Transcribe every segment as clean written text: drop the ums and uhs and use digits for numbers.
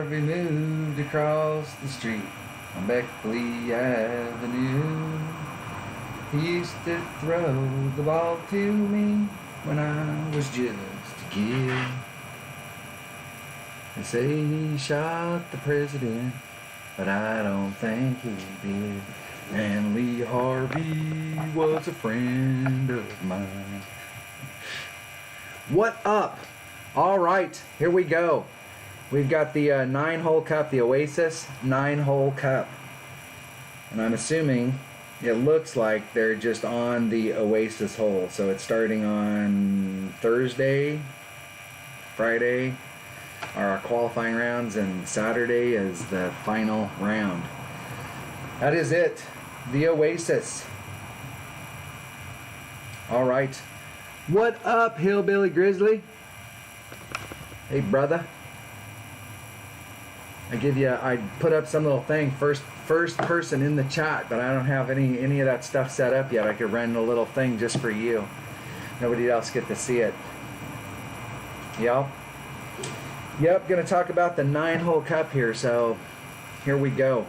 Harvey moved across the street on Beckley Avenue. He used to throw the ball to me when I was just a kid. They say he shot the president, but I don't think he did. And Lee Harvey was a friend of mine. What up? All right, here we go. We've got the 9-hole cup, the Oasis 9-hole cup. And I'm assuming it looks like they're just on the Oasis hole. So it's starting on Thursday, Friday are our qualifying rounds, and Saturday is the final round. That is it. The Oasis. All right. What up, Hillbilly Grizzly? Hey, brother. I put up some little thing, first person in the chat, but I don't have any of that stuff set up yet. I could run a little thing just for you. Nobody else get to see it. Yep, gonna talk about the 9-hole cup here, so here we go.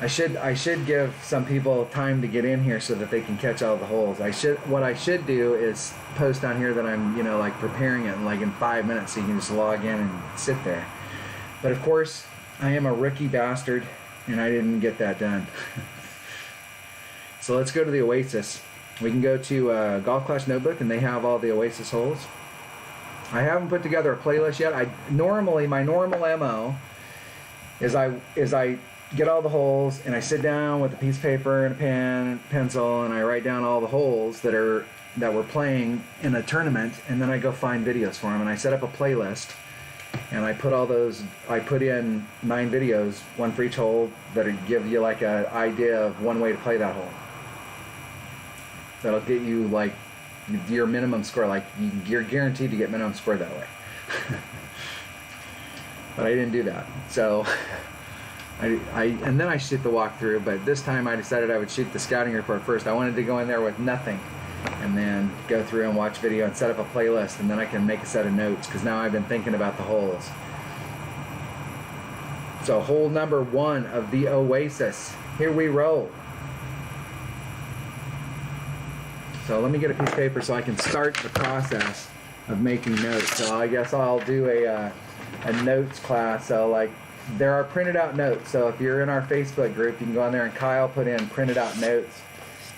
I should give some people time to get in here so that they can catch all the holes. What I should do is post on here that I'm, like preparing it in 5 minutes so you can just log in and sit there. But of course, I am a rookie bastard and I didn't get that done. So let's go to the Oasis. We can go to Golf Clash Notebook and they have all the Oasis holes. I haven't put together a playlist yet. My normal MO is I get all the holes and I sit down with a piece of paper and a pen and pencil and I write down all the holes that we're playing in a tournament, and then I go find videos for them and I set up a playlist and I put in 9 videos, one for each hole, that'll give you like an idea of one way to play that hole. That'll get you like your minimum score, like you're guaranteed to get minimum score that way. But I didn't do that, so and then I shoot the walkthrough, but this time I decided I would shoot the scouting report first. I wanted to go in there with nothing and then go through and watch video and set up a playlist, and then I can make a set of notes, because now I've been thinking about the holes. So hole number 1 of the Oasis, here we roll. So let me get a piece of paper so I can start the process of making notes. So I guess I'll do a notes class. So there are printed out notes. So if you're in our Facebook group, you can go on there and Kyle put in printed out notes.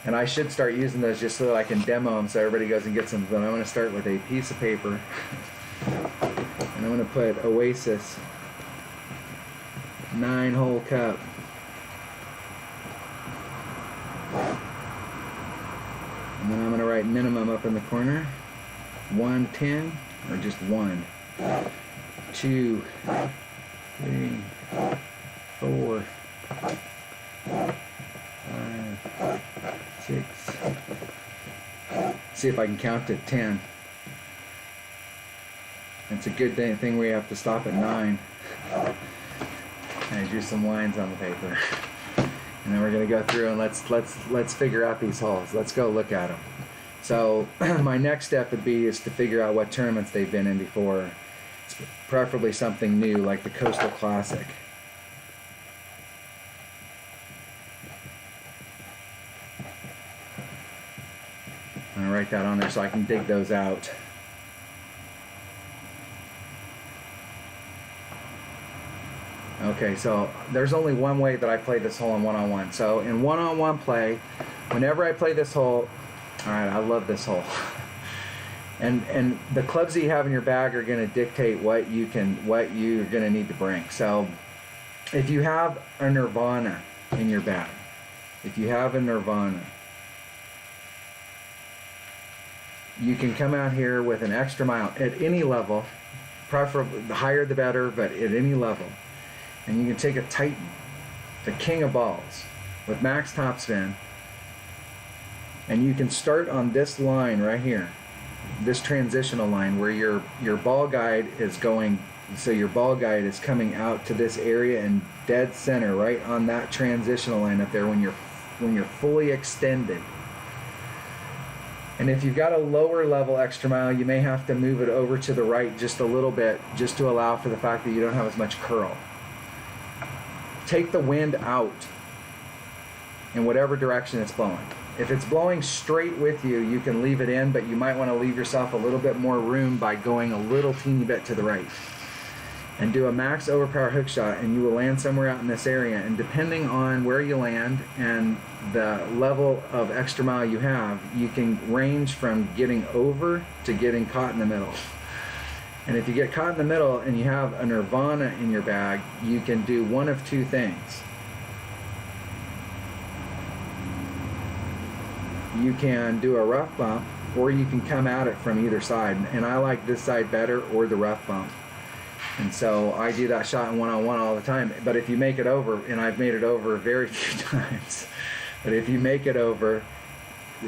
And I should start using those just so that I can demo them so everybody goes and gets them. But I'm going to start with a piece of paper. And I'm going to put Oasis 9-hole cup. And then I'm going to write minimum up in the corner. 110, or just 1, 2, 3, 4, 5, 6. See if I can count to 10. It's a good thing we have to stop at 9. And I drew some lines on the paper. And then we're going to go through and let's figure out these holes. Let's go look at them. So my next step would be is to figure out what tournaments they've been in before. It's preferably something new like the Coastal Classic. I'm going to write that on there so I can dig those out. Okay, so there's only one way that I play this hole in one-on-one. So in one-on-one play, whenever I play this hole, all right, I love this hole. And the clubs that you have in your bag are going to dictate what you're going to need to bring. So if you have a Nirvana in your bag, you can come out here with an extra mile at any level, preferably the higher the better, but at any level. And you can take a Titan, the king of balls, with max topspin, and you can start on this line right here, this transitional line where your ball guide is going. So your ball guide is coming out to this area and dead center, right on that transitional line up there when you're fully extended. And if you've got a lower level extra mile, you may have to move it over to the right just a little bit, just to allow for the fact that you don't have as much curl. Take the wind out in whatever direction it's blowing. If it's blowing straight with you, you can leave it in, but you might want to leave yourself a little bit more room by going a little teeny bit to the right. And do a max overpower hook shot, and you will land somewhere out in this area. And depending on where you land and the level of extra mile you have, you can range from getting over to getting caught in the middle. And if you get caught in the middle and you have a Nirvana in your bag, you can do one of two things. You can do a rough bump, or you can come at it from either side. And I like this side better, or the rough bump. And so I do that shot in one-on-one all the time. But if you make it over, and I've made it over very few times, but if you make it over,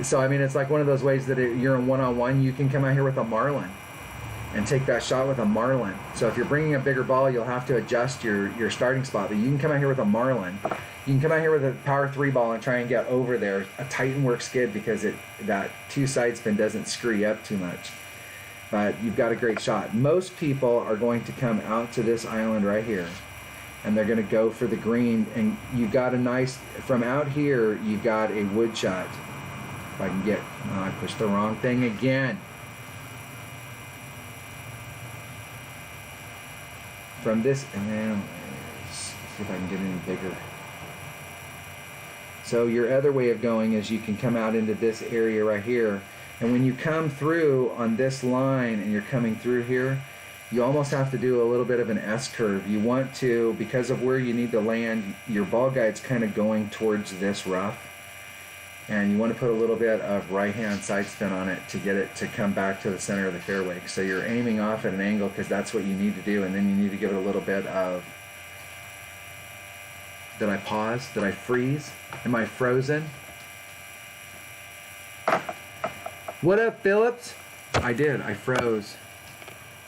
so I mean, it's like one of those ways that you're in one-on-one, you can come out here with a marlin and take that shot with a marlin. So if you're bringing a bigger ball, you'll have to adjust your starting spot. But you can come out here with a marlin. You can come out here with a power 3 ball and try and get over there. A Titan works good because that 2 side spin doesn't screw you up too much. But you've got a great shot. Most people are going to come out to this island right here, and they're going to go for the green. And you've got a nice, from out here, you've got a wood shot. If I can get, I pushed the wrong thing again. From this, and then see if I can get any bigger. So your other way of going is you can come out into this area right here. And when you come through on this line and you're coming through here, you almost have to do a little bit of an S-curve. You want to, because of where you need to land, your ball guide's kind of going towards this rough. And you want to put a little bit of right-hand side spin on it to get it to come back to the center of the fairway. So you're aiming off at an angle because that's what you need to do. And then you need to give it a little bit of, did I pause? Did I freeze? Am I frozen? What up, Phillips? I did. I froze.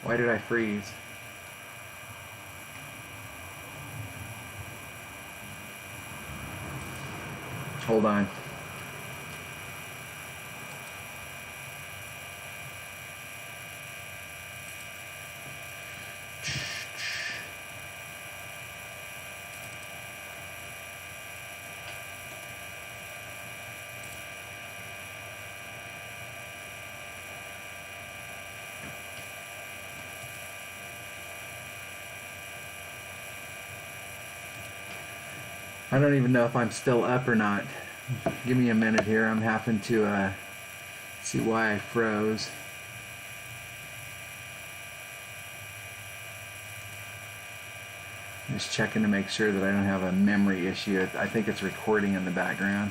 Why did I freeze? Hold on. I don't even know if I'm still up or not. Give me a minute here. I'm having to see why I froze. Just checking to make sure that I don't have a memory issue. I think it's recording in the background.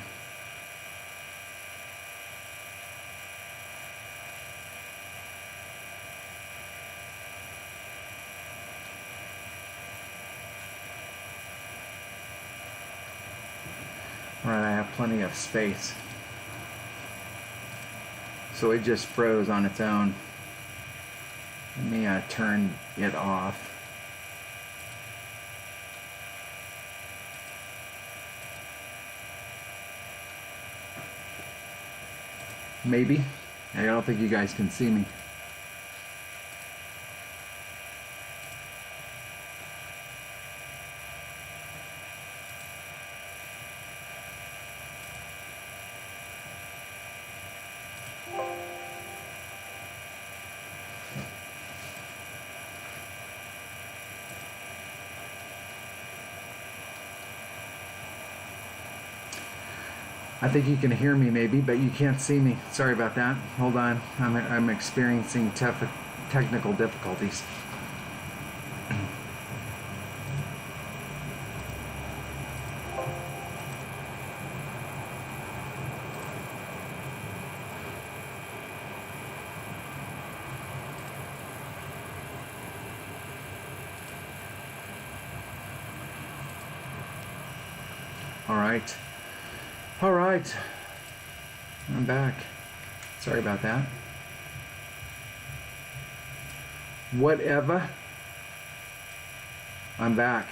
Alright, I have plenty of space. So it just froze on its own. Let me turn it off. Maybe. I don't think you guys can see me. I think you can hear me maybe, but you can't see me. Sorry about that. Hold on. I'm experiencing technical difficulties. All right. All right, I'm back. Sorry about that. Whatever. I'm back.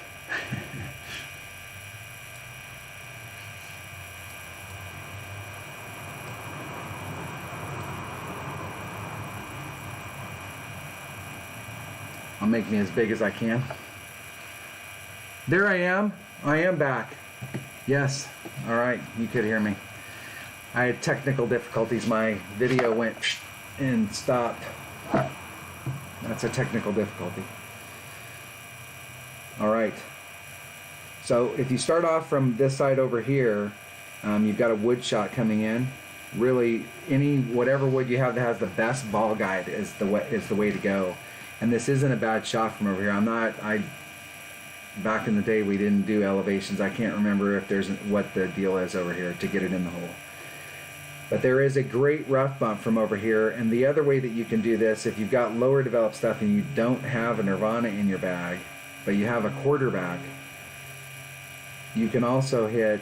make me as big as I can. There I am. I am back. Yes. All right. You could hear me. I had technical difficulties. My video went and stopped. That's a technical difficulty. All right. So if you start off from this side over here, you've got a wood shot coming in. Really, whatever wood you have that has the best ball guide is the way to go. And this isn't a bad shot from over here. Back in the day we didn't do elevations. I can't remember if what the deal is over here to get it in the hole. But there is a great rough bump from over here. And the other way that you can do this, if you've got lower developed stuff and you don't have a Nirvana in your bag, but you have a quarterback, you can also hit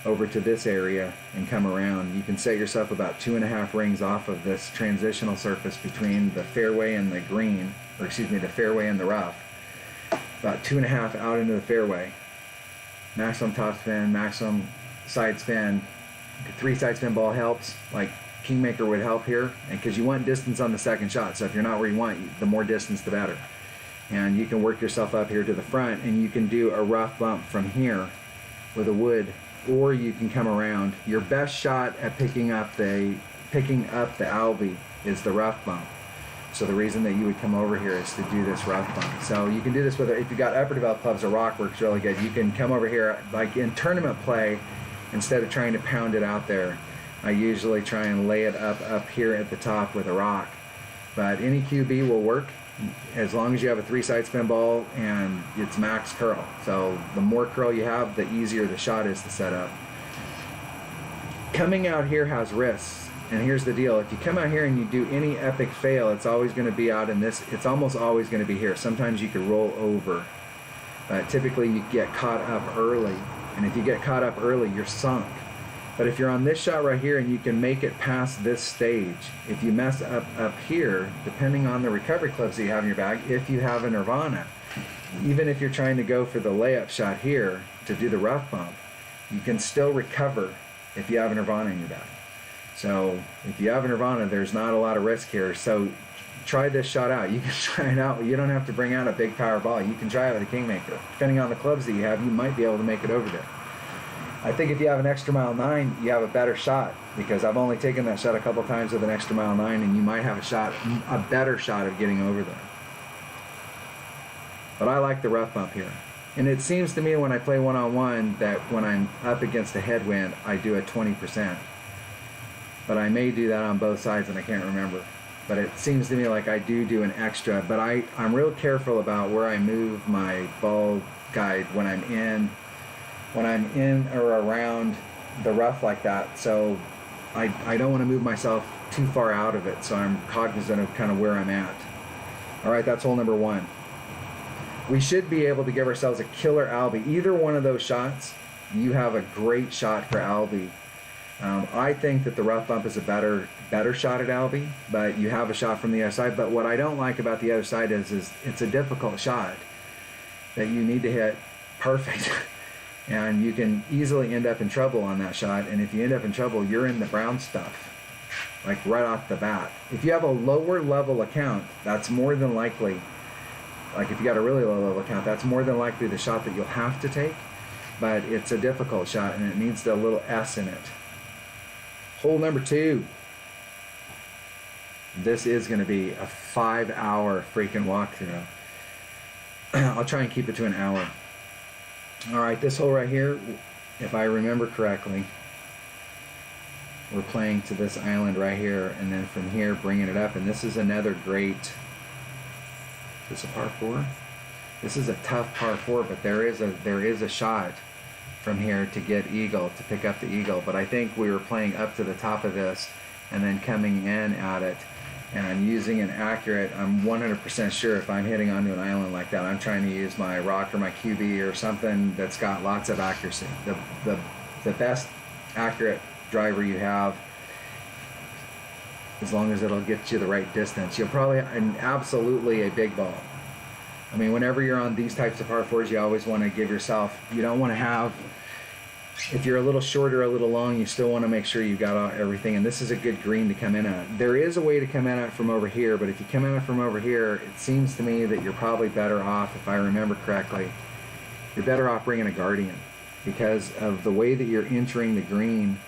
over to this area and come around. You can set yourself about 2.5 rings off of this transitional surface between the fairway and the green, or excuse me, the fairway and the rough. About 2.5 out into the fairway. Maximum top spin, maximum side spin. 3 side spin ball helps, like Kingmaker would help here, and because you want distance on the second shot. So if you're not where you want, the more distance the better. And you can work yourself up here to the front, and you can do a rough bump from here with a wood, or you can come around. Your best shot at picking up the Albie is the rough bump. So the reason that you would come over here is to do this rough bump. So you can do this if you've got upper developed clubs, or rock works really good. You can come over here, like in tournament play, instead of trying to pound it out there. I usually try and lay it up here at the top with a rock. But any QB will work as long as you have a 3 side spin ball and it's max curl. So the more curl you have, the easier the shot is to set up. Coming out here has risks. And here's the deal. If you come out here and you do any epic fail, it's always going to be out in this. It's almost always going to be here. Sometimes you could roll over. But typically you get caught up early. And if you get caught up early, you're sunk. But if you're on this shot right here and you can make it past this stage, if you mess up here, depending on the recovery clubs that you have in your bag, if you have a Nirvana, even if you're trying to go for the layup shot here to do the rough bump, you can still recover if you have a Nirvana in your bag. So if you have a Nirvana, there's not a lot of risk here. So try this shot out. You can try it out. You don't have to bring out a big power ball. You can try it with a Kingmaker. Depending on the clubs that you have, you might be able to make it over there. I think if you have an extra mile 9, you have a better shot, because I've only taken that shot a couple times with an extra mile 9, and you might have a better shot of getting over there. But I like the rough bump here. And it seems to me when I play one-on-one that when I'm up against a headwind, I do a 20%. But I may do that on both sides, and I can't remember. But it seems to me like I do an extra. But I'm real careful about where I move my ball guide when I'm in or around the rough like that. So I don't want to move myself too far out of it. So I'm cognizant of kind of where I'm at. All right, that's hole number 1. We should be able to give ourselves a killer Albie. Either one of those shots, you have a great shot for Albie. I think that the rough bump is a better shot at Albie, but you have a shot from the other side. But what I don't like about the other side is it's a difficult shot that you need to hit perfect. And you can easily end up in trouble on that shot. And if you end up in trouble, you're in the brown stuff, like right off the bat. If you have a lower level account, that's more than likely, like if you got a really low level account, that's more than likely the shot that you'll have to take. But it's a difficult shot, and it needs a little S in it. Hole number 2. This is going to be a 5-hour freaking walkthrough. I'll try and keep it to an hour. All right, this hole right here, if I remember correctly, we're playing to this island right here, and then from here bringing it up. And this is another great. Is this a par 4? This is a tough par 4, but there is a shot from here to get eagle, to pick up the eagle. But I think we were playing up to the top of this and then coming in at it, and I'm using an accurate, I'm 100% sure if I'm hitting onto an island like that, I'm trying to use my rock or my QB or something that's got lots of accuracy. The best accurate driver you have, as long as it'll get you the right distance. You'll probably, and absolutely a big ball. I mean, whenever you're on these types of par 4s, you always want to give yourself, you don't want to have if you're a little short or a little long, you still want to make sure you got everything. And this is a good green to come in at. There is a way to come in at from over here, but if you come in at from over here, it seems to me that you're probably better off, if I remember correctly, you're better off bringing a guardian, because of the way that you're entering the green.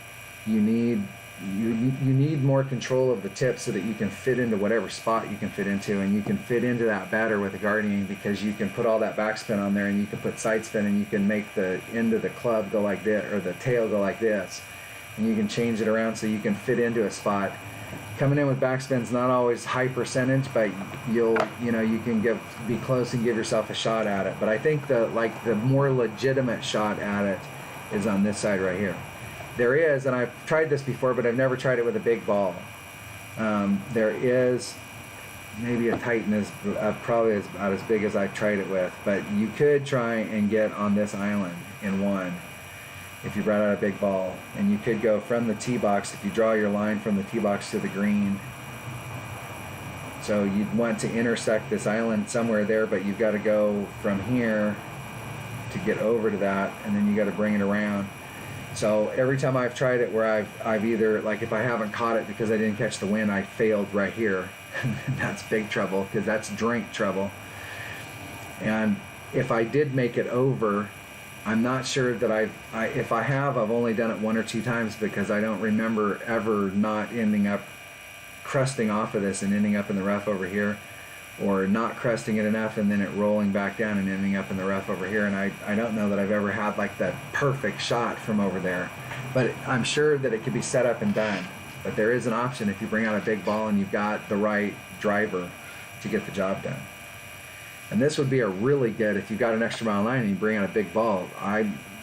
You need more control of the tip so that you can fit into whatever spot you can fit into, and you can fit into that better with a guardian, because you can put all that backspin on there, and you can put side spin, and you can make the end of the club go like this, or the tail go like this, and you can change it around so you can fit into a spot. Coming in with backspin's not always high percentage, but you can be close and give yourself a shot at it. But I think the more legitimate shot at it is on this side right here. There is, and I've tried this before, but I've never tried it with a big ball. There is maybe a Titan is probably about as big as I've tried it with, but you could try and get on this island in one if you brought out a big ball, and you could go from the tee box, if you draw your line from the tee box to the green. So you'd want to intersect this island somewhere there, but you've got to go from here to get over to that, and then you got to bring it around. So every time I've tried it where I've either, like if I haven't caught it because I didn't catch the wind, I failed right here. That's big trouble, because that's drink trouble. And if I did make it over, I'm not sure that if I have, I've only done it one or two times, because I don't remember ever not ending up crusting off of this and ending up in the rough over here, or not crusting it enough and then it rolling back down and ending up in the rough over here. And I don't know that I've ever had like that perfect shot from over there, but I'm sure that it could be set up and done. But there is an option if you bring out a big ball and you've got the right driver to get the job done. And this would be a really good, if you've got an extra mile line and you bring out a big ball,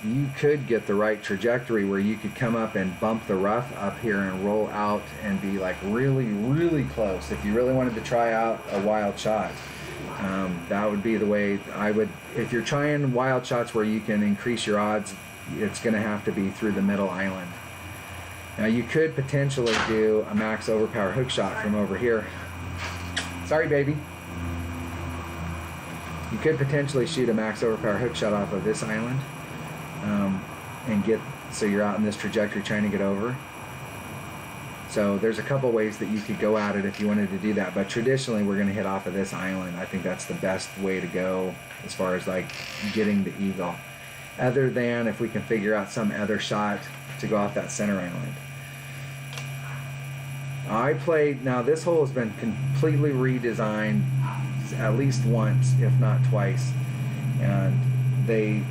you could get the right trajectory where you could come up and bump the rough up here and roll out and be like really, really close. If you really wanted to try out a wild shot, that would be the way I would. If you're trying wild shots where you can increase your odds, it's going to have to be through the middle island. Now you could potentially do a max overpower hook shot from over here. Sorry, baby. You could potentially shoot a max overpower hook shot off of this island, and so you're out in this trajectory trying to get over. So there's a couple ways that you could go at it if you wanted to do that, but traditionally we're going to hit off of this island. I think that's the best way to go as far as like getting the eagle, other than if we can figure out some other shot to go off that center island. Now this hole has been completely redesigned at least once, if not twice, and the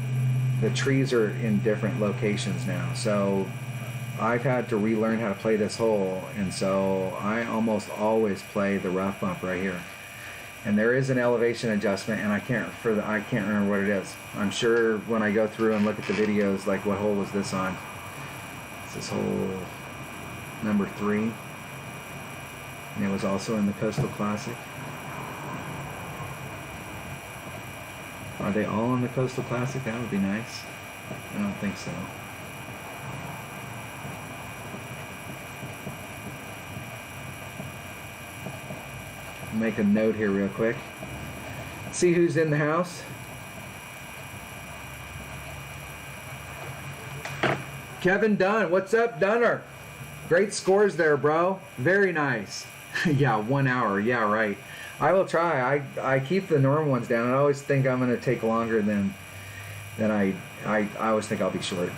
trees are in different locations now, so I've had to relearn how to play this hole, and so I almost always play the rough bump right here. And there is an elevation adjustment, and I can't remember what it is. I'm sure when I go through and look at the videos, like what hole was this on? It's this hole number 3, and it was also in the Coastal Classic. Are they all in the Coastal Classic? That would be nice. I don't think so. Make a note here real quick. See who's in the house. Kevin Dunn. What's up, Dunner? Great scores there, bro. Very nice. Yeah, 1 hour. Yeah, right. I will try. I keep the normal ones down. I always think I'm going to take longer than I always think I'll be short.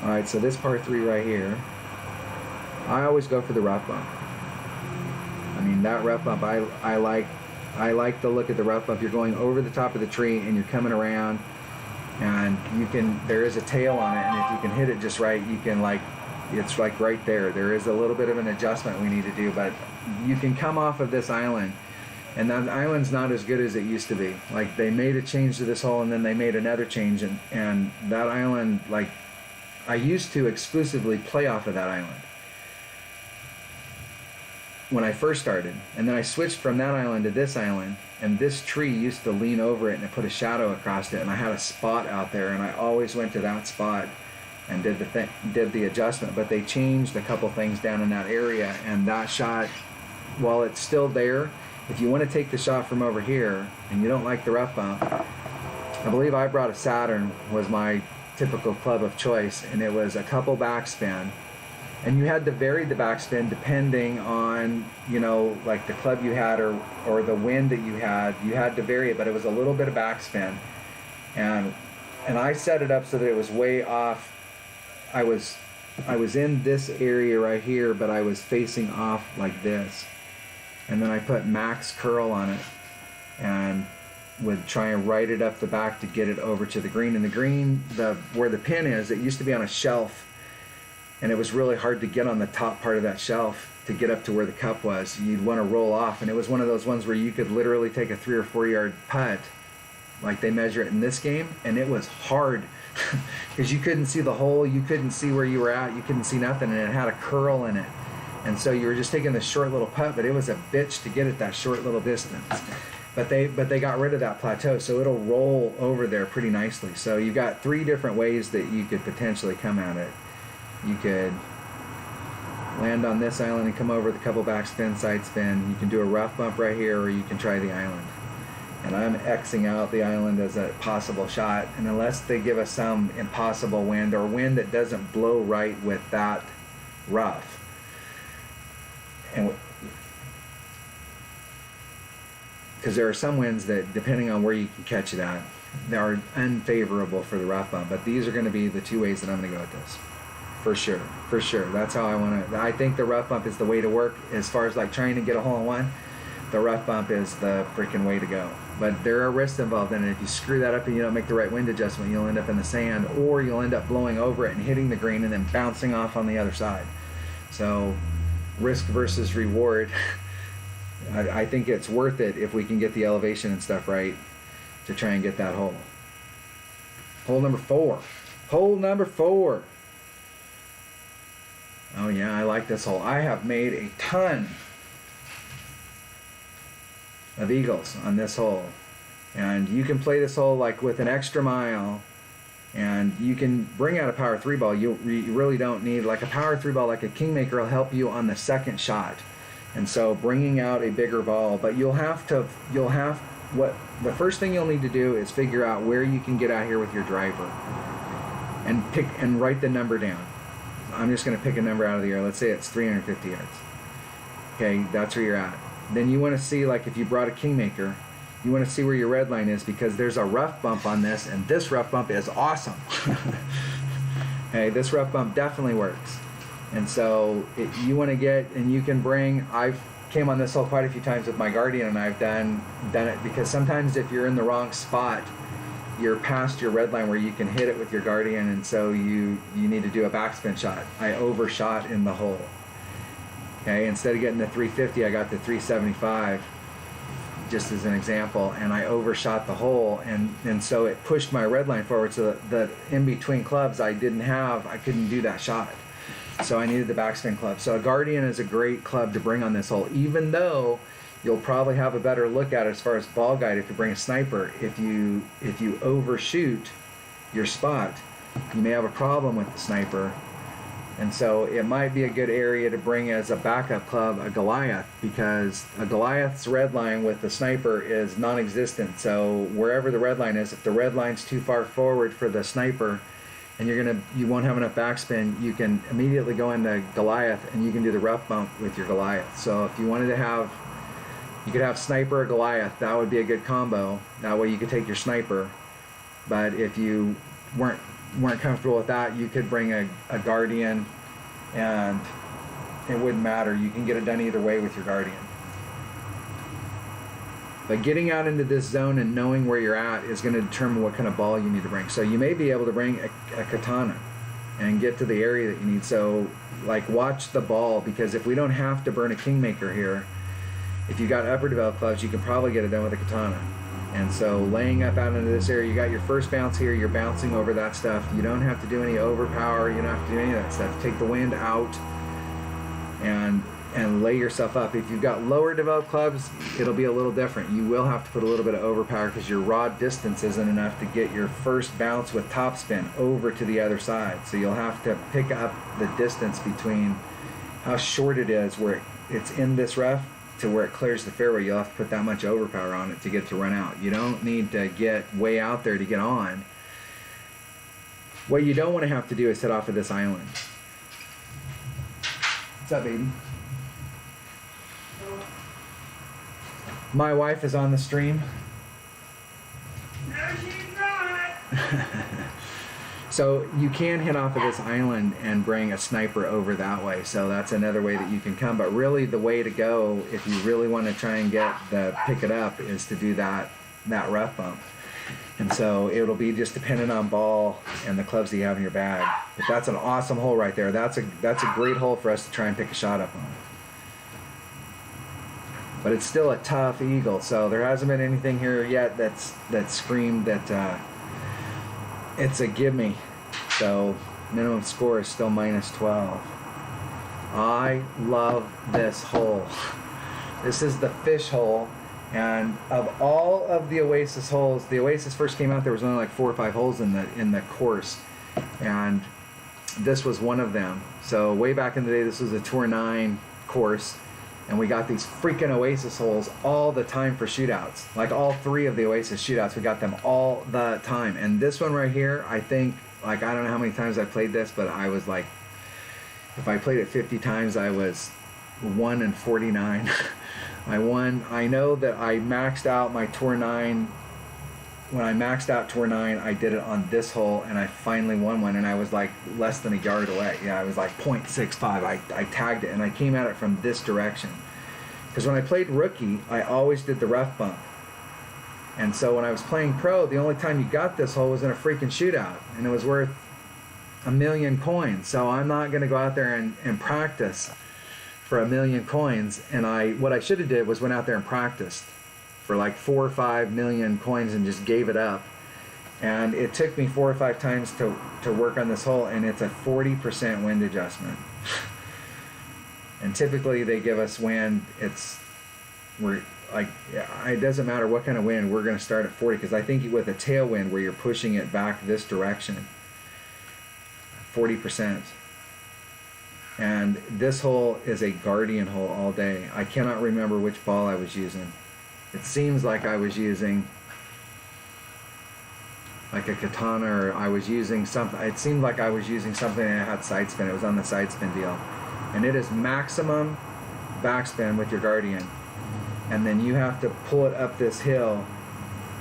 All right, so this par 3 right here, I always go for the rough bump. I mean, that rough bump, I like the look at the rough bump. You're going over the top of the tree and you're coming around, and there is a tail on it, and if you can hit it just right, you can it's like right there. There is a little bit of an adjustment we need to do, but you can come off of this island, and that island's not as good as it used to be. Like, they made a change to this hole, and then they made another change, and that island, like, I used to exclusively play off of that island when I first started, and then I switched from that island to this island, and this tree used to lean over it and it put a shadow across it, and I had a spot out there, and I always went to that spot and did the adjustment. But they changed a couple things down in that area, and that shot, while it's still there, if you want to take the shot from over here and you don't like the rough bump, I believe I brought a Saturn, was my typical club of choice, and it was a couple backspin. And you had to vary the backspin depending on, you know, like the club you had or the wind that you had to vary it, but it was a little bit of backspin. And I set it up so that it was way off. I was in this area right here, but I was facing off like this. And then I put max curl on it and would try and right it up the back to get it over to the green. And the green, where the pin is, it used to be on a shelf, and it was really hard to get on the top part of that shelf to get up to where the cup was. You'd want to roll off, and it was one of those ones where you could literally take a 3 or 4 yard putt, like they measure it in this game, and it was hard because you couldn't see the hole, you couldn't see where you were at, you couldn't see nothing, and it had a curl in it. And so you were just taking this short little putt, but it was a bitch to get it that short little distance. But they got rid of that plateau, so it'll roll over there pretty nicely. So you've got 3 different ways that you could potentially come at it. You could land on this island and come over with a couple backspin, side spin. You can do a rough bump right here, or you can try the island. And I'm Xing out the island as a possible shot. And unless they give us some impossible wind or wind that doesn't blow right with that rough. And because there are some winds that, depending on where you can catch it at, they are unfavorable for the rough bump. But these are going to be the 2 ways that I'm going to go with this. For sure. That's how I want to. I think the rough bump is the way to work as far as like trying to get a hole in one. The rough bump is the freaking way to go. But there are risks involved in it. If you screw that up and you don't make the right wind adjustment, you'll end up in the sand, or you'll end up blowing over it and hitting the green and then bouncing off on the other side. So, risk versus reward. I think it's worth it if we can get the elevation and stuff right to try and get that hole. Hole number 4. Oh yeah, I like this hole. I have made a ton of eagles on this hole. And you can play this hole like with an extra mile, and you can bring out a power 3 ball. You really don't need, like a power 3 ball, like a Kingmaker will help you on the second shot. And so bringing out a bigger ball, but the first thing you'll need to do is figure out where you can get out here with your driver and write the number down. I'm just going to pick a number out of the air. Let's say it's 350 yards. Okay, that's where you're at. Then you want to see, like if you brought a Kingmaker, you want to see where your red line is, because there's a rough bump on this, and this rough bump is awesome. Okay, this rough bump definitely works. And so you want to get, and you can bring, I've came on this hole quite a few times with my Guardian, and I've done it because sometimes if you're in the wrong spot, you're past your red line where you can hit it with your Guardian, and so you need to do a backspin shot. I overshot in the hole. Okay, instead of getting the 350, I got the 375, just as an example, and I overshot the hole, and so it pushed my red line forward, so the in between clubs I couldn't do that shot. So I needed the backspin club. So a Guardian is a great club to bring on this hole, even though you'll probably have a better look at it as far as ball guide if you bring a sniper. If you overshoot your spot, you may have a problem with the sniper. And so it might be a good area to bring as a backup club a Goliath, because a Goliath's red line with the sniper is non-existent. So wherever the red line is, if the red line's too far forward for the sniper and you won't have enough backspin, you can immediately go into Goliath and you can do the rough bump with your Goliath. So if you wanted to have, you could have sniper or Goliath, that would be a good combo. That way you could take your sniper. But if you weren't comfortable with that, you could bring a Guardian, and it wouldn't matter. You can get it done either way with your Guardian. But getting out into this zone and knowing where you're at is going to determine what kind of ball you need to bring. So you may be able to bring a katana and get to the area that you need. So like watch the ball, because if we don't have to burn a Kingmaker here, if you got upper developed clubs, you can probably get it done with a katana. And so laying up out into this area, you got your first bounce here, you're bouncing over that stuff. You don't have to do any overpower, you don't have to do any of that stuff. Take the wind out and lay yourself up. If you've got lower developed clubs, it'll be a little different. You will have to put a little bit of overpower because your rod distance isn't enough to get your first bounce with topspin over to the other side. So you'll have to pick up the distance between how short it is where it's in this rough to where it clears the fairway, you'll have to put that much overpower on it to get to run out. You don't need to get way out there to get on. What you don't want to have to do is hit off of this island. What's up, baby? My wife is on the stream. No, she's not. So you can hit off of this island and bring a sniper over that way. So that's another way that you can come. But really the way to go, if you really want to try and pick it up, is to do that rough bump. And so it'll be just dependent on ball and the clubs that you have in your bag. But that's an awesome hole right there. That's a great hole for us to try and pick a shot up on. But it's still a tough eagle. So there hasn't been anything here yet that's screamed that it's a gimme. So minimum score is still -12. I love this hole. This is the fish hole. And of all of the Oasis holes, the Oasis first came out, there was only like 4 or 5 holes in the course, and this was one of them. So way back in the day, this was a Tour 9 course, and we got these freaking Oasis holes all the time for shootouts. Like all 3 of the Oasis shootouts, we got them all the time. And this one right here, I think, like, I don't know how many times I played this, but I was like, if I played it 50 times, I was 1 in 49. I won. I know that I maxed out my Tour 9. When I maxed out Tour 9, I did it on this hole, and I finally won one, and I was like less than a yard away. Yeah, I was like 0.65. I tagged it, and I came at it from this direction. Because when I played rookie, I always did the rough bump. And so when I was playing pro, the only time you got this hole was in a freaking shootout, and it was worth $1 million coins. So I'm not going to go out there and practice for $1 million coins. And what I should have did was went out there and practiced for like 4 or 5 million coins and just gave it up. And it took me 4 or 5 times to work on this hole, and it's a 40% wind adjustment. And typically they give us wind, we're like, it doesn't matter what kind of wind, we're going to start at 40, because I think with a tailwind where you're pushing it back this direction, 40%. And this hole is a guardian hole all day. I cannot remember which ball I was using. It seems like I was using like a katana, or I was using something. It seemed like I was using something that had side spin. It was on the side spin deal. And it is maximum backspin with your guardian. And then you have to pull it up this hill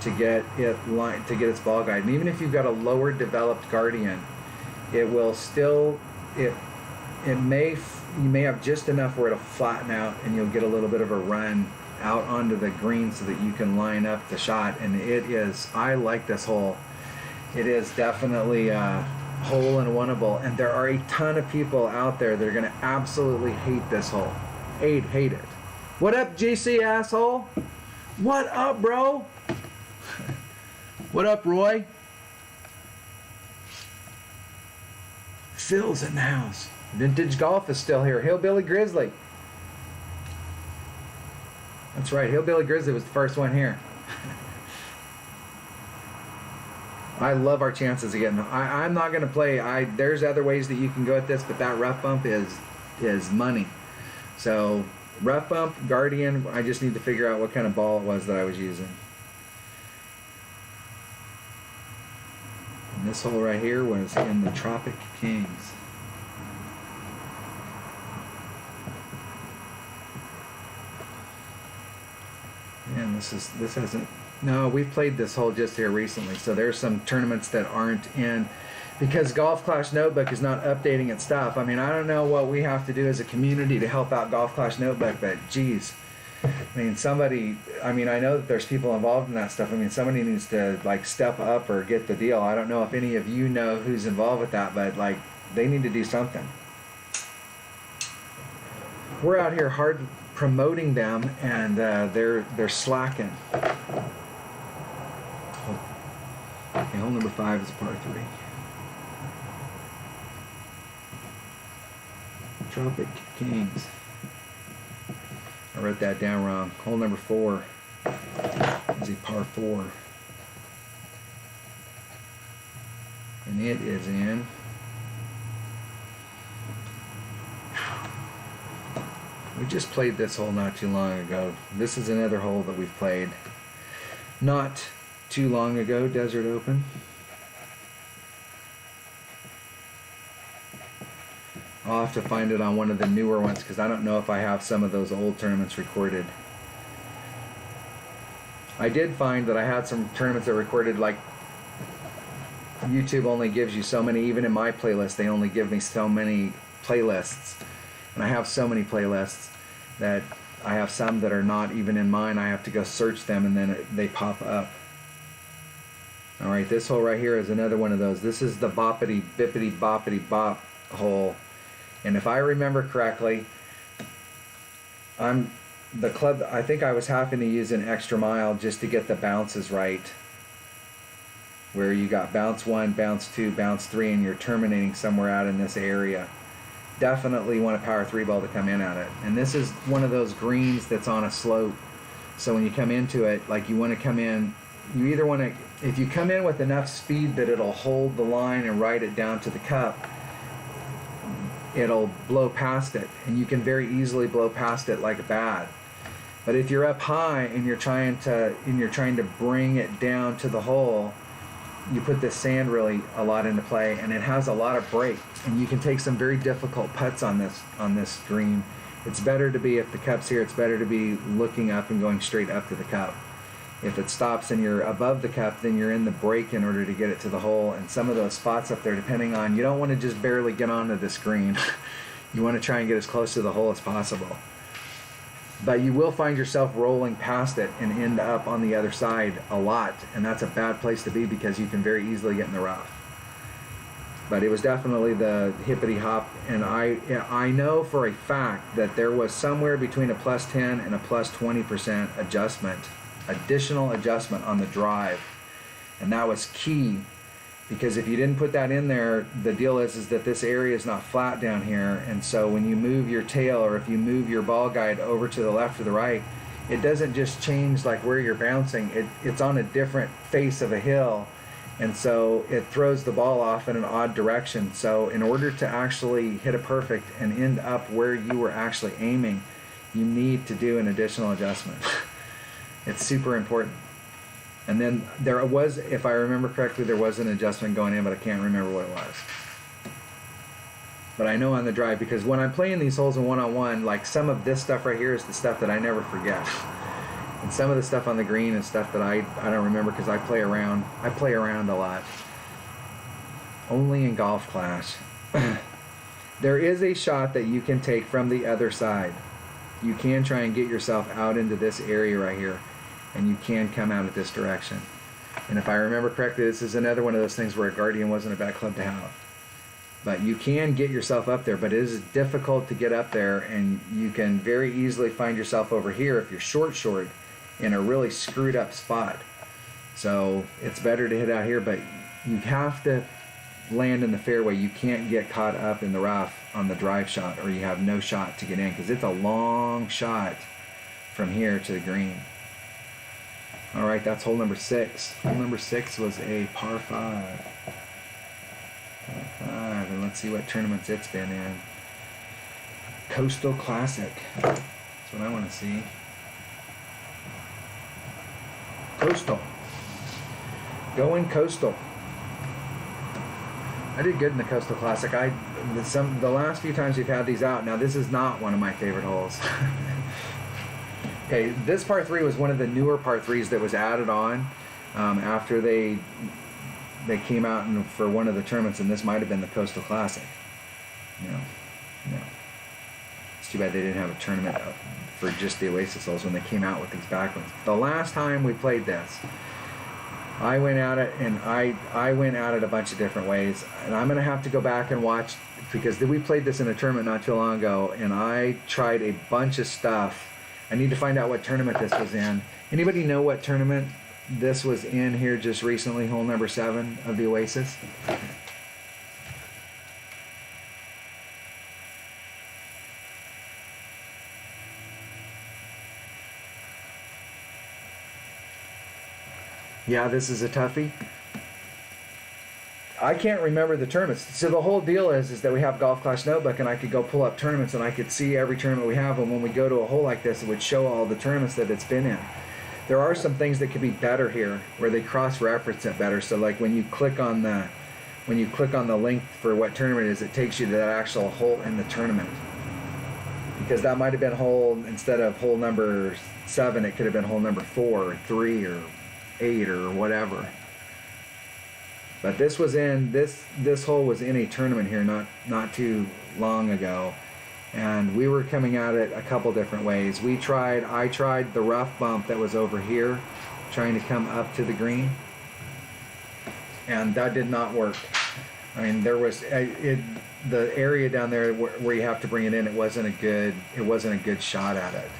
to get its ball guide. And even if you've got a lower developed guardian, it will still, you may have just enough where it'll flatten out, and you'll get a little bit of a run out onto the green so that you can line up the shot. And I like this hole. It is definitely hole in oneable, and there are a ton of people out there that are going to absolutely hate this hole. Hate it. What up, GC asshole? What up, bro? What up, Roy? Phil's in the house. Vintage Golf is still here. Hillbilly Grizzly. That's right, Hillbilly Grizzly was the first one here. I love our chances of getting. I'm not going to play. There's other ways that you can go at this, but that rough bump is money. So rough bump, guardian. I just need to figure out what kind of ball it was that I was using. And this hole right here was in the Tropic Kings. And this hasn't. No, we've played this hole just here recently. So there's some tournaments that aren't in, because Golf Clash Notebook is not updating its stuff. I mean, I don't know what we have to do as a community to help out Golf Clash Notebook, but geez, I mean, I know that there's people involved in that stuff. I mean, somebody needs to like step up or get the deal. I don't know if any of you know who's involved with that, but like they need to do something. We're out here hard promoting them, and they're slacking. Okay, hole number 5 is par 3. Tropic Kings. I wrote that down wrong. Hole number 4 is a par 4. And it is in We just played this hole not too long ago. This is another hole that we've played not too long ago, Desert Open. I'll have to find it on one of the newer ones because I don't know if I have some of those old tournaments recorded. I did find that I had some tournaments that recorded, like YouTube only gives you so many, even in my playlist they only give me so many playlists, and I have so many playlists that I have some that are not even in mine. I have to go search them and then they pop up. Alright, this hole right here is another one of those. This is the boppity bippity boppity bop hole, and if I remember correctly, the club, I think I was having to use an extra mile just to get the bounces right, where you got bounce 1, bounce 2, bounce 3, and you're terminating somewhere out in this area. Definitely want a power 3 ball to come in at it. And this is one of those greens that's on a slope, so when you come into it, like, you want to come in, you either want to, if you come in with enough speed that it'll hold the line and ride it down to the cup, it'll blow past it, and you can very easily blow past it like a bat. But if you're up high and you're trying to bring it down to the hole, you put this sand really a lot into play, and it has a lot of break, and you can take some very difficult putts on this green. It's better to be, if the cup's here, it's better to be looking up and going straight up to the cup. If it stops and you're above the cup, then you're in the break in order to get it to the hole. And some of those spots up there, depending on, you don't want to just barely get onto this green. You want to try and get as close to the hole as possible. But you will find yourself rolling past it and end up on the other side a lot, and that's a bad place to be because you can very easily get in the rough. But it was definitely the hippity hop, and I know for a fact that there was somewhere between a plus 10 and a plus 20% additional adjustment on the drive, and that was key. Because if you didn't put that in there, the deal is that this area is not flat down here, and so when you move your tail, or if you move your ball guide over to the left or the right, it doesn't just change like where you're bouncing, it's on a different face of a hill, and so it throws the ball off in an odd direction. So in order to actually hit a perfect and end up where you were actually aiming, you need to do an additional adjustment. It's super important. And then there was, if I remember correctly, there was an adjustment going in, but I can't remember what it was. But I know on the drive, because when I'm playing these holes in one-on-one, like, some of this stuff right here is the stuff that I never forget. And some of the stuff on the green is stuff that I don't remember because I play around a lot. Only in golf class. There is a shot that you can take from the other side. You can try and get yourself out into this area right here, and you can come out at this direction. And if I remember correctly, this is another one of those things where a Guardian wasn't a bad club to have. But you can get yourself up there, but it is difficult to get up there, and you can very easily find yourself over here if you're short in a really screwed up spot. So it's better to hit out here, but you have to land in the fairway. You can't get caught up in the rough on the drive shot, or you have no shot to get in, because it's a long shot from here to the green. Alright, that's hole number 6. Hole number 6 was a par 5. Par 5, and let's see what tournaments it's been in. Coastal Classic. That's what I want to see. Coastal. Going Coastal. I did good in the Coastal Classic. The last few times we've had these out, now this is not one of my favorite holes. Okay, this par 3 was one of the newer par 3s that was added on after they came out for one of the tournaments, and this might have been the Coastal Classic. No. It's too bad they didn't have a tournament for just the Oasis holes when they came out with these back ones. The last time we played this, I went at it, and I went at it a bunch of different ways, and I'm going to have to go back and watch, because we played this in a tournament not too long ago, and I tried a bunch of stuff. I need to find out what tournament this was in. Anybody know what tournament this was in here just recently, hole number 7 of the Oasis? Yeah, this is a toughie. I can't remember the tournaments. So the whole deal is that we have Golf Clash Notebook, and I could go pull up tournaments, and I could see every tournament we have. And when we go to a hole like this, it would show all the tournaments that it's been in. There are some things that could be better here, where they cross-reference it better. So like when you click on the link for what tournament it is, it takes you to that actual hole in the tournament. Because that might have been hole, instead of hole number 7, it could have been hole number 4 or 3 or 8 or whatever. But this was in this hole was in a tournament here not too long ago, and we were coming at it a couple different ways. I tried the rough bump that was over here, trying to come up to the green, and that did not work. I mean, there was the area down there where you have to bring it in. It wasn't a good shot at it.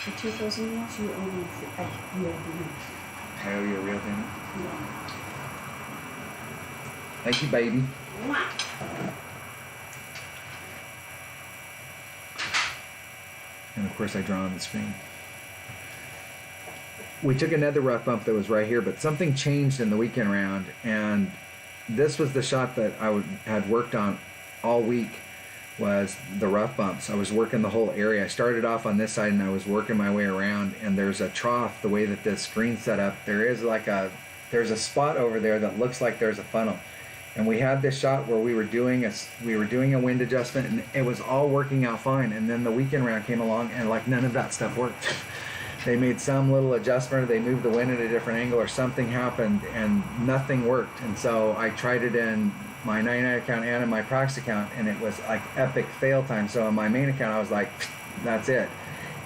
The 2000 watts, you owe me real dinner. I owe you a real dinner. Yeah. Thank you, baby. Mwah. And of course I draw on the screen. We took another rough bump that was right here, but something changed in the weekend round, and this was the shot that I had worked on all week, was the rough bumps. I was working the whole area. I started off on this side and I was working my way around, and there's a trough, the way that this green's set up, there's a spot over there that looks like there's a funnel. And we had this shot where we were doing a wind adjustment, and it was all working out fine. And then the weekend round came along, and like none of that stuff worked. They made some little adjustment, or they moved the wind at a different angle, or something happened, and nothing worked. And so I tried it in my 99 account and in my practice account, and it was like epic fail time. So on my main account, I was like, that's it.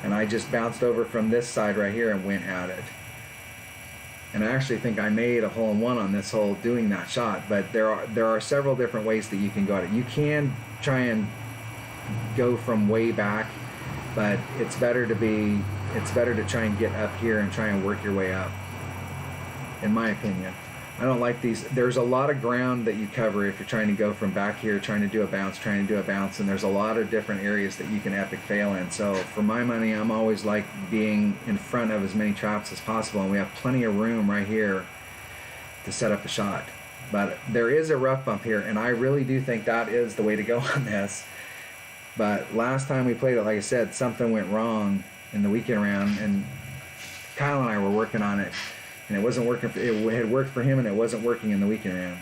And I just bounced over from this side right here and went at it. And I actually think I made a hole-in-one on this hole doing that shot, but there are several different ways that you can go at it. You can try and go from way back, but it's better to try and get up here and try and work your way up, in my opinion. I don't like these. There's a lot of ground that you cover if you're trying to go from back here, trying to do a bounce, and there's a lot of different areas that you can epic fail in. So for my money, I'm always like being in front of as many traps as possible, and we have plenty of room right here to set up a shot. But there is a rough bump here, and I really do think that is the way to go on this. But last time we played it, like I said, something went wrong in the weekend round, and Kyle and I were working on it, and it wasn't working. It had worked for him, and it wasn't working in the weekend round.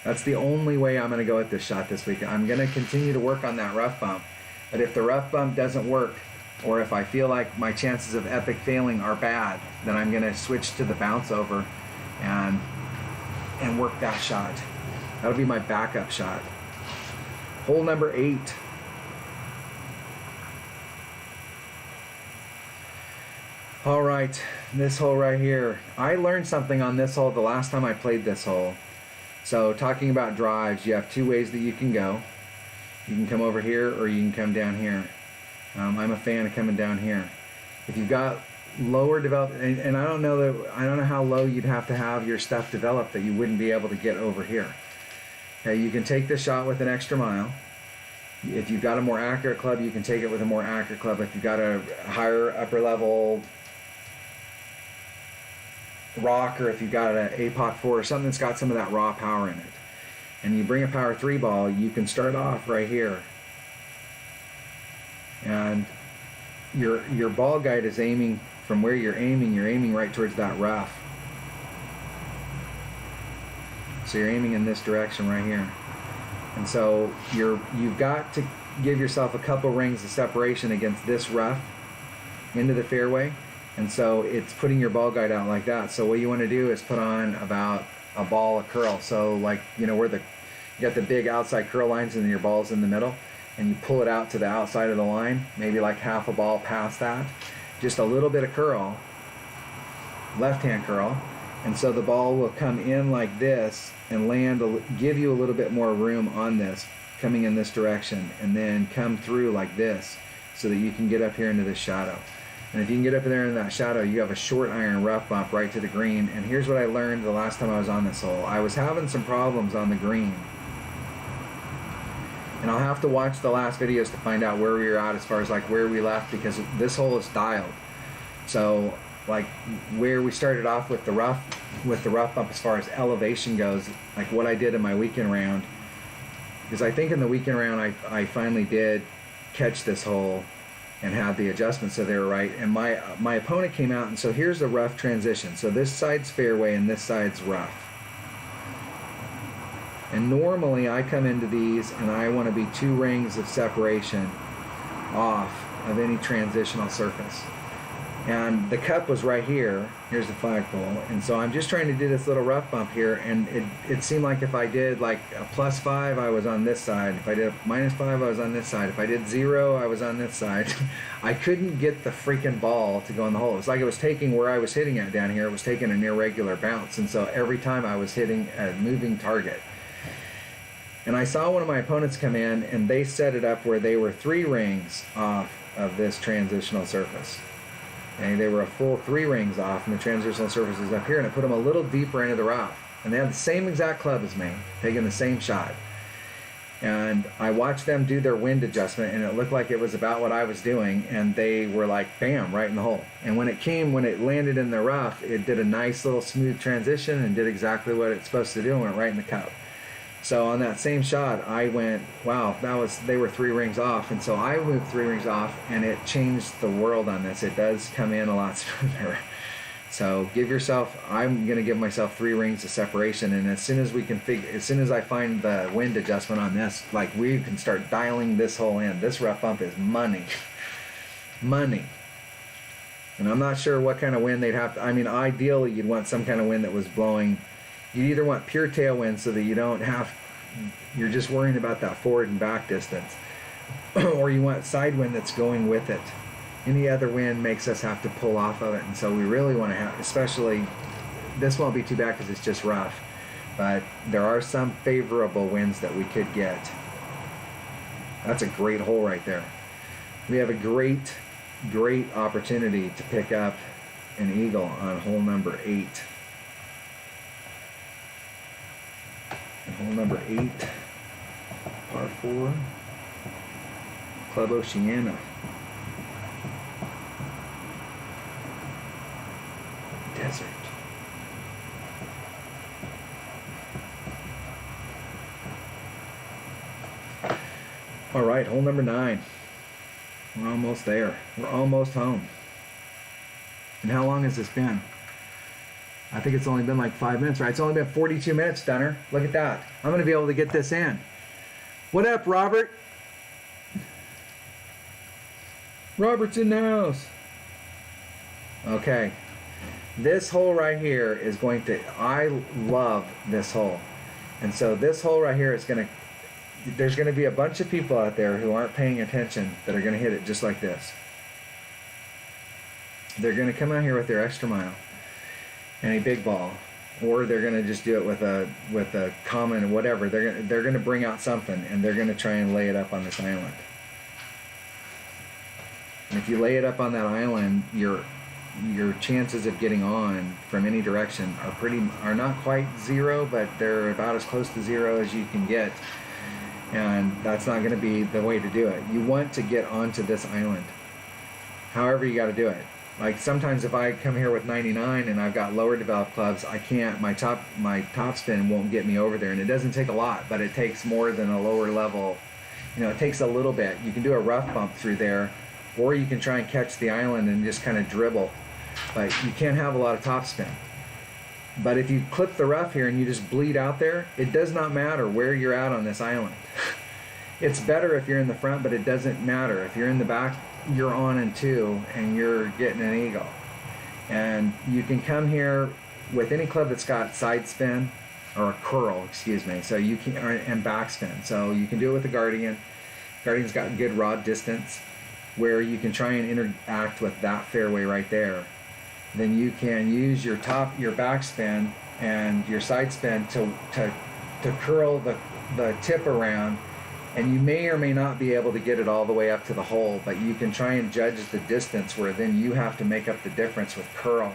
That's the only way I'm going to go at this shot this weekend. I'm going to continue to work on that rough bump, but if the rough bump doesn't work, or if I feel like my chances of epic failing are bad, then I'm going to switch to the bounce over and work that shot. That'll be my backup shot. Hole number 8. All right, this hole right here. I learned something on this hole the last time I played this hole. So talking about drives, you have 2 ways that you can go. You can come over here, or you can come down here. I'm a fan of coming down here. If you've got lower developed, and I don't know how low you'd have to have your stuff developed that you wouldn't be able to get over here. Okay, you can take this shot with an extra mile. If you've got a more accurate club, you can take it with a more accurate club. If you've got a higher upper level rock, or if you've got an APOC 4 or something that's got some of that raw power in it, and you bring a power 3 ball, you can start off right here, and your ball guide is aiming from where you're aiming right towards that rough. So you're aiming in this direction right here, and so you've got to give yourself a couple rings of separation against this rough into the fairway. And so it's putting your ball guide out like that. So what you want to do is put on about a ball of curl. So like, you know, where you got the big outside curl lines and then your ball's in the middle, and you pull it out to the outside of the line, maybe like half a ball past that. Just a little bit of curl, left-hand curl. And so the ball will come in like this and give you a little bit more room on this, coming in this direction, and then come through like this so that you can get up here into this shadow. And if you can get up there in that shadow, you have a short iron rough bump right to the green. And here's what I learned the last time I was on this hole. I was having some problems on the green. And I'll have to watch the last videos to find out where we were at as far as like where we left, because this hole is dialed. So like where we started off with the rough bump as far as elevation goes, like what I did in my weekend round. Because I think in the weekend round I finally did catch this hole and have the adjustments so they were right. And my opponent came out, and so here's the rough transition. So this side's fairway and this side's rough. And normally I come into these and I want to be 2 rings of separation off of any transitional surface. And the cup was right here. Here's the flagpole. And so I'm just trying to do this little rough bump here, and it seemed like if I did like a +5, I was on this side. If I did a -5, I was on this side. If I did 0, I was on this side. I couldn't get the freaking ball to go in the hole. It was like it was taking where I was hitting at down here. It was taking an irregular bounce. And so every time I was hitting a moving target. And I saw one of my opponents come in, and they set it up where they were 3 rings off of this transitional surface. And they were a full 3 rings off, and the transitional surface is up here, and it put them a little deeper into the rough. And they had the same exact club as me, taking the same shot. And I watched them do their wind adjustment, and it looked like it was about what I was doing, and they were like, bam, right in the hole. And when it landed in the rough, it did a nice little smooth transition and did exactly what it's supposed to do, and went right in the cup. So on that same shot, I went, wow, they were 3 rings off. And so I moved 3 rings off, and it changed the world on this. It does come in a lot smoother. So I'm going to give myself 3 rings of separation. And as soon as I find the wind adjustment on this, like we can start dialing this hole in. This rough bump is money. Money. And I'm not sure what kind of wind they'd have to, ideally you'd want some kind of wind that was blowing. You either want pure tailwind so that you're just worrying about that forward and back distance, or you want side wind that's going with it. Any other wind makes us have to pull off of it, and so we really want to have, especially, this won't be too bad because it's just rough, but there are some favorable winds that we could get. That's a great hole right there. We have a great opportunity to pick up an eagle on hole number 8. Hole number 8, par 4, Club Oceana. Desert. All right, hole number 9. We're almost there. We're almost home. And how long has this been? I think it's only been like 5 minutes, right? It's only been 42 minutes, Dunner. Look at that. I'm going to be able to get this in. What up, Robert? Robert's in the house. Okay. This hole right here is I love this hole. And so this hole right here is there's going to be a bunch of people out there who aren't paying attention that are going to hit it just like this. They're going to come out here with their extra mile and a big ball, or they're going to just do it with a common whatever. They're going to bring out something, and they're going to try and lay it up on this island. And if you lay it up on that island, your chances of getting on from any direction are not quite 0, but they're about as close to 0 as you can get. And that's not going to be the way to do it. You want to get onto this island. However you got to do it. Like sometimes if I come here with 99 and I've got lower developed clubs, I can't, my top spin won't get me over there. And it doesn't take a lot, but it takes more than a lower level. It takes a little bit. You can do a rough bump through there, or you can try and catch the island and just kind of dribble. But you can't have a lot of top spin. But if you clip the rough here and you just bleed out there, it does not matter where you're at on this island. It's better if you're in the front, but it doesn't matter. If you're in the back, you're on in 2 and you're getting an eagle. And you can come here with any club that's got side spin or a curl, excuse me. So you can, and backspin. So you can do it with the Guardian. Guardian's got good rod distance where you can try and interact with that fairway right there. Then you can use your backspin and your side spin to curl the tip around. And you may or may not be able to get it all the way up to the hole, but you can try and judge the distance where then you have to make up the difference with curl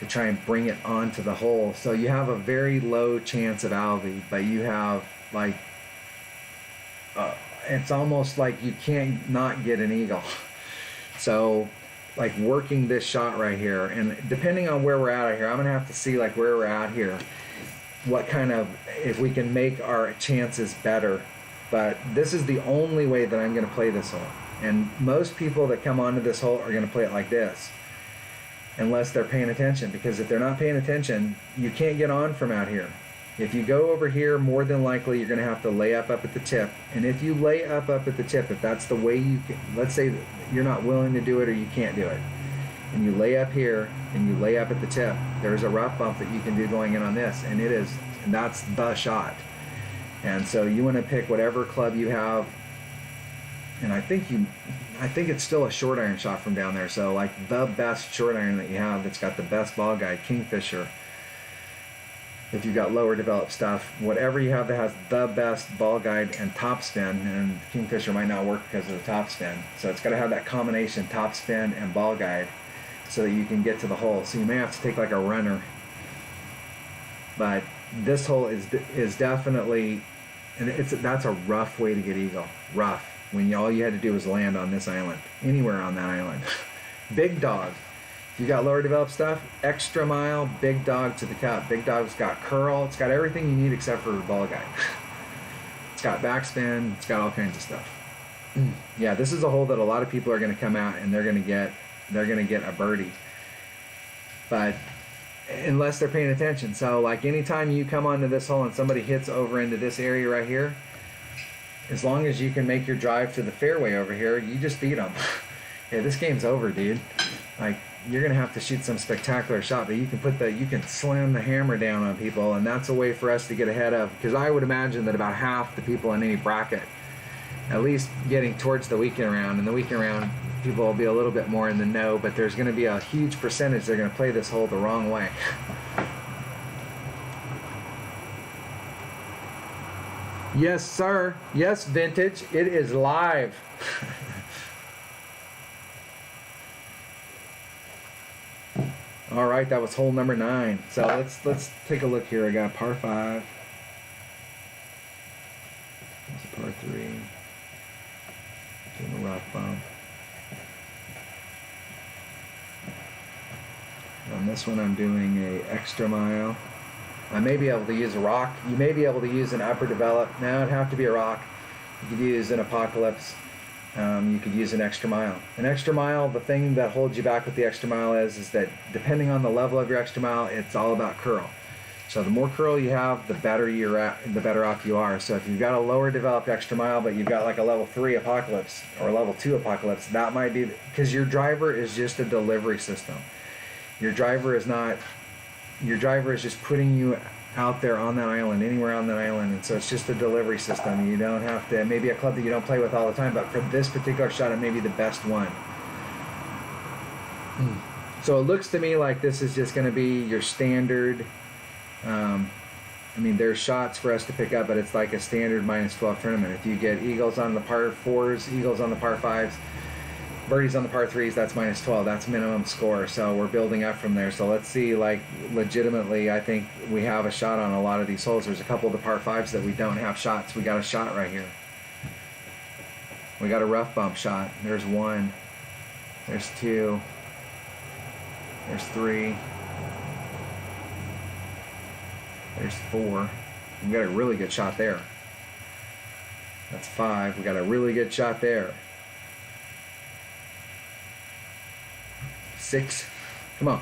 to try and bring it onto the hole. So you have a very low chance of alvy, but you have like, it's almost like you can't not get an eagle. So like working this shot right here, and depending on where we're at here, I'm gonna have to see like where we're at here, what kind of, if we can make our chances better. But this is the only way that I'm gonna play this hole, and most people that come onto this hole are gonna play it like this, unless they're paying attention, because if they're not paying attention, you can't get on from out here. If you go over here, more than likely you're going to have to lay up at the tip. And if you lay up at the tip, if that's the way you can, let's say that you're not willing to do it or you can't do it, and you lay up here and you lay up at the tip, there's a rough bump that you can do going in on this, and that's the shot. And so you want to pick whatever club you have, and I think it's still a short iron shot from down there. So like the best short iron that you have that's got the best ball guide, Kingfisher. If you've got lower developed stuff, whatever you have that has the best ball guide and top spin, and Kingfisher might not work because of the top spin. So it's got to have that combination, top spin and ball guide, so that you can get to the hole. So you may have to take like a runner. But this hole is definitely, and that's a rough way to get eagle. Rough. When all you had to do was land on this island, anywhere on that island. Big dog. If you got lower developed stuff, extra mile, big dog to the cup. Big dog's got curl. It's got everything you need except for ball guide. It's got backspin. It's got all kinds of stuff. Yeah, this is a hole that a lot of people are going to come out and they're going to get a birdie. But unless they're paying attention. So like anytime you come onto this hole and somebody hits over into this area right here, as long as you can make your drive to the fairway over here, you just beat them. Yeah, this game's over, dude. Like, you're gonna have to shoot some spectacular shot, but you can slam the hammer down on people, and that's a way for us to get ahead of, because I would imagine that about half the people in any bracket, at least getting towards the weekend round, and the weekend round people will be a little bit more in the know, but there's gonna be a huge percentage they're gonna play this hole the wrong way. Yes, sir. Yes, vintage. It is live. All right, that was hole number 9. So let's take a look here. I got par 5. There's a par 3. Doing a rough bump. On this one, I'm doing a extra mile. I may be able to use a rock. You may be able to use an upper develop. No, it'd have to be a rock. You could use an Apocalypse. You could use an extra mile. An extra mile, the thing that holds you back with the extra mile is that depending on the level of your extra mile, it's all about curl. So the more curl you have, the better you're at, the better off you are. So if you've got a lower developed extra mile, but you've got like a level 3 Apocalypse or a level 2 Apocalypse, that might be, because your driver is just a delivery system. Your driver is just putting you out there on that island, anywhere on that island, and so it's just a delivery system. You don't have to, maybe a club that you don't play with all the time, but for this particular shot, it may be the best one. So it looks to me like this is just going to be your standard, I mean, there's shots for us to pick up, but it's like a standard -12 tournament. If you get eagles on the par 4s, eagles on the par 5s, birdies on the par 3s, that's -12. That's minimum score. So we're building up from there. So let's see, like, legitimately, I think we have a shot on a lot of these holes. There's a couple of the par 5s that we don't have shots. We got a shot right here. We got a rough bump shot. There's 1. There's 2. There's 3. There's 4. We got a really good shot there. That's 5. We got a really good shot there. 6. Come on.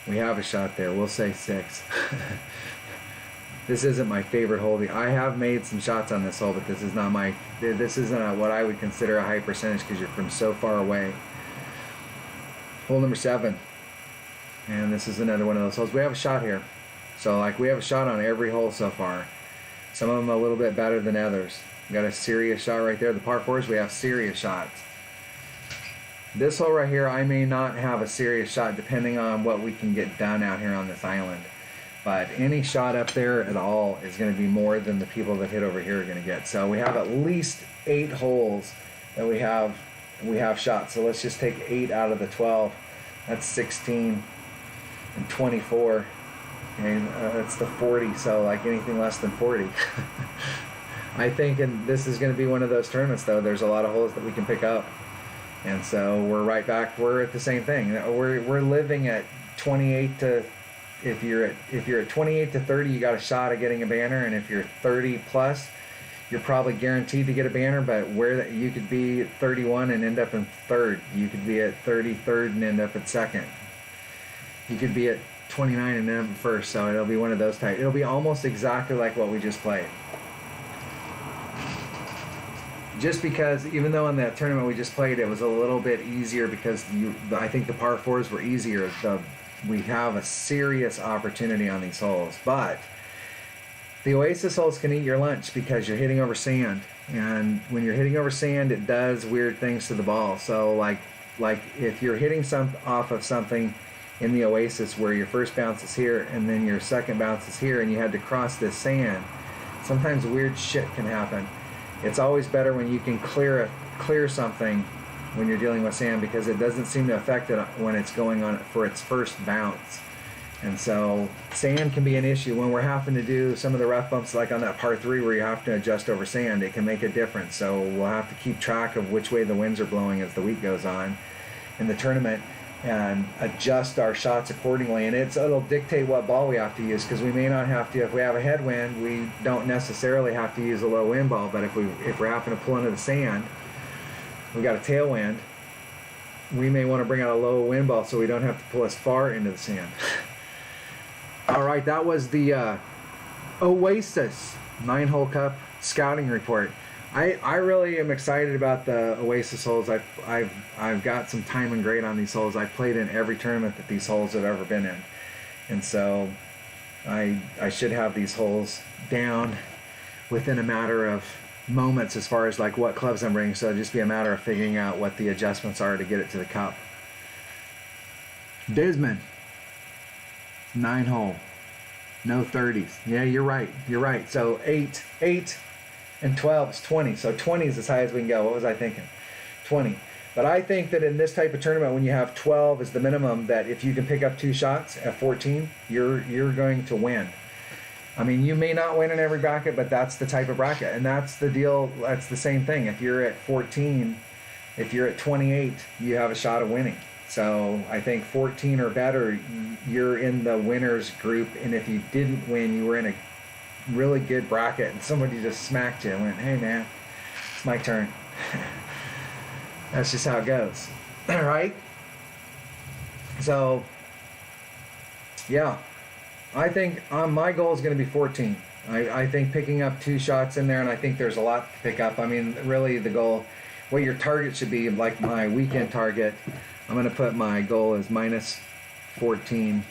We have a shot there. We'll say 6. This isn't my favorite hole. I have made some shots on this hole, but this isn't what I would consider a high percentage because you're from so far away. Hole number 7. And this is another one of those holes. We have a shot here. So like we have a shot on every hole so far. Some of them a little bit better than others. We got a serious shot right there. The par 4s, we have serious shots. This hole right here, I may not have a serious shot depending on what we can get done out here on this island. But any shot up there at all is going to be more than the people that hit over here are going to get. So we have at least 8 holes that we have shots. So let's just take 8 out of the 12. That's 16 and 24. And that's the 40. So like anything less than 40. I think, and this is going to be one of those tournaments though, there's a lot of holes that we can pick up. And so we're right back. We're at the same thing. We're living at 28 to. If you're at 28 to 30, you got a shot at getting a banner, and if you're 30 plus, you're probably guaranteed to get a banner. But you could be at 31 and end up in third. You could be at 33rd and end up at second. You could be at 29 and end up first. So it'll be one of those types. It'll be almost exactly like what we just played. Just because, even though in that tournament we just played, it was a little bit easier because I think the par fours were easier. We have a serious opportunity on these holes, but the Oasis holes can eat your lunch because you're hitting over sand, and when you're hitting over sand, it does weird things to the ball. So like if you're hitting off of something in the Oasis where your first bounce is here and then your second bounce is here, and you had to cross this sand, sometimes weird shit can happen. It's always better when you can clear something when you're dealing with sand, because it doesn't seem to affect it when it's going on for its first bounce. And so sand can be an issue when we're having to do some of the rough bumps, like on that par 3 where you have to adjust over sand. It can make a difference. So we'll have to keep track of which way the winds are blowing as the week goes on in the tournament and adjust our shots accordingly. And it'll dictate what ball we have to use, because we may not have to. If we have a headwind, we don't necessarily have to use a low wind ball, but if we're having to pull into the sand, we got a tailwind, we may want to bring out a low wind ball so we don't have to pull as far into the sand. All right, that was the Oasis 9-hole cup scouting report. I really am excited about the Oasis holes. I've got some time and grade on these holes. I've played in every tournament that these holes have ever been in, and so I should have these holes down within a matter of moments as far as like what clubs I'm bringing. So it'll just be a matter of figuring out what the adjustments are to get it to the cup. Disman, 9-hole, no 30s. Yeah, you're right. So 8 and 12 is 20. So 20 is as high as we can go. What was I thinking? 20. But I think that in this type of tournament, when you have 12 as the minimum, that if you can pick up 2 shots at 14, you're going to win. I mean, you may not win in every bracket, but that's the type of bracket. And that's the deal. That's the same thing. If you're at 14, if you're at 28, you have a shot of winning. So I think 14 or better, you're in the winners group. And if you didn't win, you were in a really good bracket and somebody just smacked you and went, hey man, it's my turn. That's just how it goes. All right? So, yeah. I think my goal is going to be 14. I think picking up 2 shots in there, and I think there's a lot to pick up. I mean, really the goal, what your target should be, like my weekend target, I'm going to put my goal as minus 14,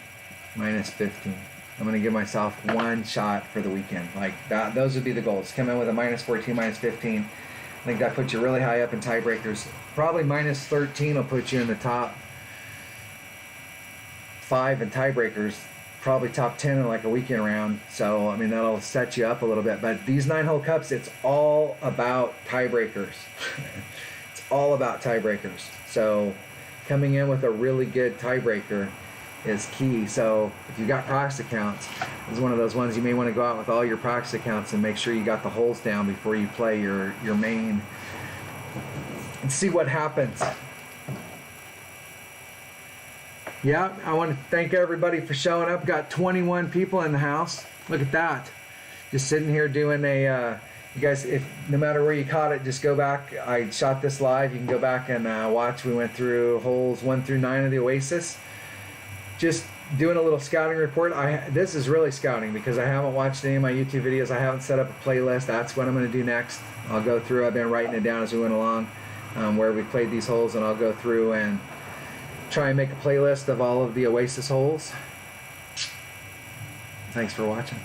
minus 15. I'm going to give myself 1 shot for the weekend. Like that, those would be the goals. Come in with a minus 14, minus 15. I think that puts you really high up in tiebreakers. Probably minus 13 will put you in the top 5 in tiebreakers. Probably top 10 in like a weekend round. So, I mean, that'll set you up a little bit. But these 9-hole cups, it's all about tiebreakers. It's all about tiebreakers. So, coming in with a really good tiebreaker is key. So, if you got practice accounts, this is one of those ones you may want to go out with all your practice accounts and make sure you got the holes down before you play your main and see what happens. Yeah, I want to thank everybody for showing up. Got 21 people in the house. Look at that. Just sitting here doing a, you guys, if no matter where you caught it, just go back. I shot this live. You can go back and watch. We went through holes 1 through 9 of the Oasis. Just doing a little scouting report. This is really scouting because I haven't watched any of my YouTube videos. I haven't set up a playlist. That's what I'm going to do next. I'll go through. I've been writing it down as we went along, where we played these holes, and I'll go through and try and make a playlist of all of the Oasis holes. Thanks for watching.